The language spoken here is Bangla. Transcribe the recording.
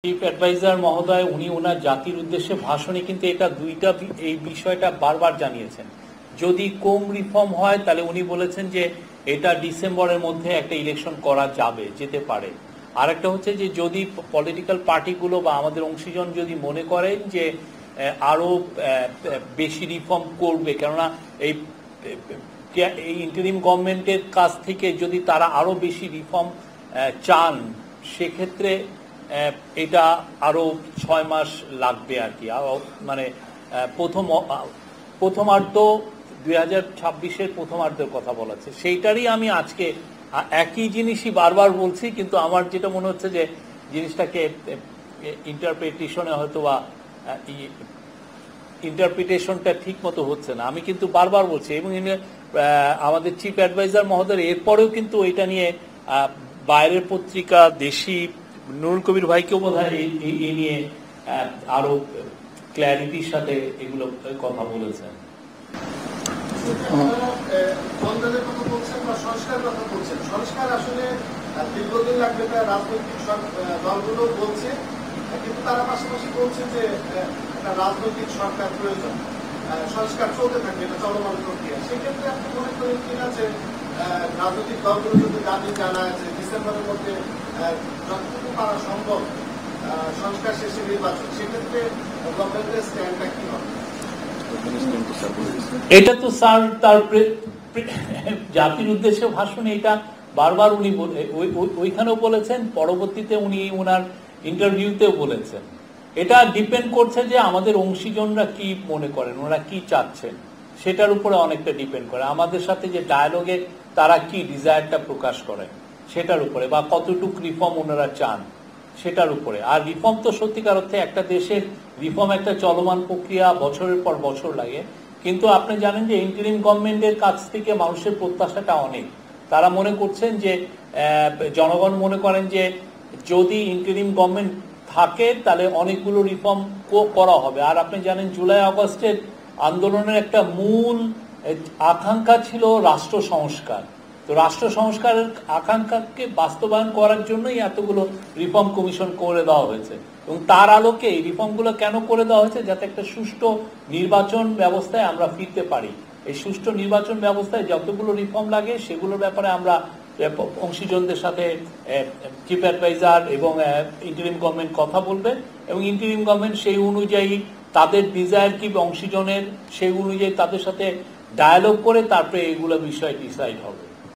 চিফ অ্যাডভাইজার মহোদয় উনি ওনার জাতির উদ্দেশ্যে ভাষণে কিন্তু এটা এই বিষয়টা বারবার জানিয়েছেন। যদি কম রিফর্ম হয় তাহলে উনি বলেছেন যে এটা ডিসেম্বরের মধ্যে একটা ইলেকশন করা যেতে পারে। আরেকটা হচ্ছে যে যদি পলিটিক্যাল পার্টিগুলো বা আমাদের অংশীজন যদি মনে করেন যে আরো বেশি রিফর্ম করবে, কেননা এই ইন্টারিম গভর্নমেন্টের কাছ থেকে যদি তারা আরো বেশি রিফর্ম চান, সেক্ষেত্রে এটা আরো 6 মাস লাগবে আর কি। মানে প্রথমার্ধ 2026-এর প্রথমার্ধের কথা বলাচ্ছে, সেইটারই আমি আজকে একই জিনিসই বারবার বলছি, কিন্তু আমার যেটা মনে হচ্ছে যে জিনিসটাকে ইন্টারপ্রিটেশনে হয়তো বা ইন্টারপ্রিটেশনটা ঠিক মতো হচ্ছে না। আমি কিন্তু বারবার বলছি, এবং আমাদের চিফ অ্যাডভাইজার মহোদয় এরপরেও কিন্তু এটা নিয়ে বাইরের পত্রিকা, দেশি নুরুল কবির ভাইকেও বোধ হয় এই নিয়ে আরো ক্ল্যারিটির সাথে এগুলো কথা বলেছেন। সংস্কার আসলে দীর্ঘদিন লাগবে, রাজনৈতিক দলগুলো বলছে, কিন্তু তারা পাশাপাশি বলছে যে একটা রাজনৈতিক সরকার প্রয়োজন, সংস্কার চলতে থাকবে, এটা চলমান প্রক্রিয়া। সেক্ষেত্রে আপনি মনে করেন কিনা যে রাজনৈতিক দলগুলো যদি দাবি জানায় যে ডিসেম্বরের মধ্যে যতটুকু পারা সম্ভব সংস্কার শেষে নির্বাচন, সেক্ষেত্রে গভর্নমেন্টের স্ট্যান্ডটা কি হবে? এটা তো স্যার তার জাতির উদ্দেশ্যে ভাষণে এটা বারবার উনি ওইখানেও বলেছেন, পরবর্তীতে উনি ওনার ইন্টারভিউতেও বলেছেন। এটা ডিপেন্ড করছে যে আমাদের অংশীজনরা কি মনে করেন, ওনারা কি চাচ্ছেন, সেটার উপরে অনেকটা ডিপেন্ড করে। আমাদের সাথে যে ডায়ালগে তারা কি ডিজায়ারটা প্রকাশ করেন সেটার উপরে, বা কতটুকু রিফর্ম ওনারা চান সেটার উপরে। আর রিফর্ম তো সত্যিকার অর্থে একটা দেশের রিফর্ম একটা চলমান প্রক্রিয়া, বছরের পর বছর লাগে। কিন্তু আপনি জানেন যে ইন্টারিম গভর্নমেন্টের কাছ থেকে মানুষের প্রত্যাশাটা অনেক। তারা মনে করছেন যে জনগণ মনে করেন যে যদি ইন্টারিম গভর্নমেন্ট থাকে তাহলে অনেকগুলো রিফর্ম করা হবে। আর আপনি জানেন জুলাই আগস্টের আন্দোলনের একটা মূল আকাঙ্ক্ষা ছিল রাষ্ট্র সংস্কার। তো রাষ্ট্র সংস্কারের আকাঙ্ক্ষাকে বাস্তবায়ন করার জন্যই এতগুলো রিফর্ম কমিশন করে দেওয়া হয়েছে, এবং তার আলোকে এই রিফর্মগুলো কেন করে দেওয়া হয়েছে, যাতে একটা সুষ্ঠু নির্বাচন ব্যবস্থায় আমরা ফিরতে পারি। এই সুষ্ঠু নির্বাচন ব্যবস্থায় যতগুলো রিফর্ম লাগে সেগুলোর ব্যাপারে আমরা অংশীজনদের সাথে চিফ অ্যাডভাইজার এবং ইন্টারিম গভর্নমেন্ট কথা বলবে, এবং ইন্টারিম গভর্নমেন্ট সেই অনুযায়ী তাদের ডিজায়ার কি অংশীজনের সেই অনুযায়ী তাদের সাথে ডায়ালগ করে তারপরে এগুলো বিষয় ডিসাইড হবে।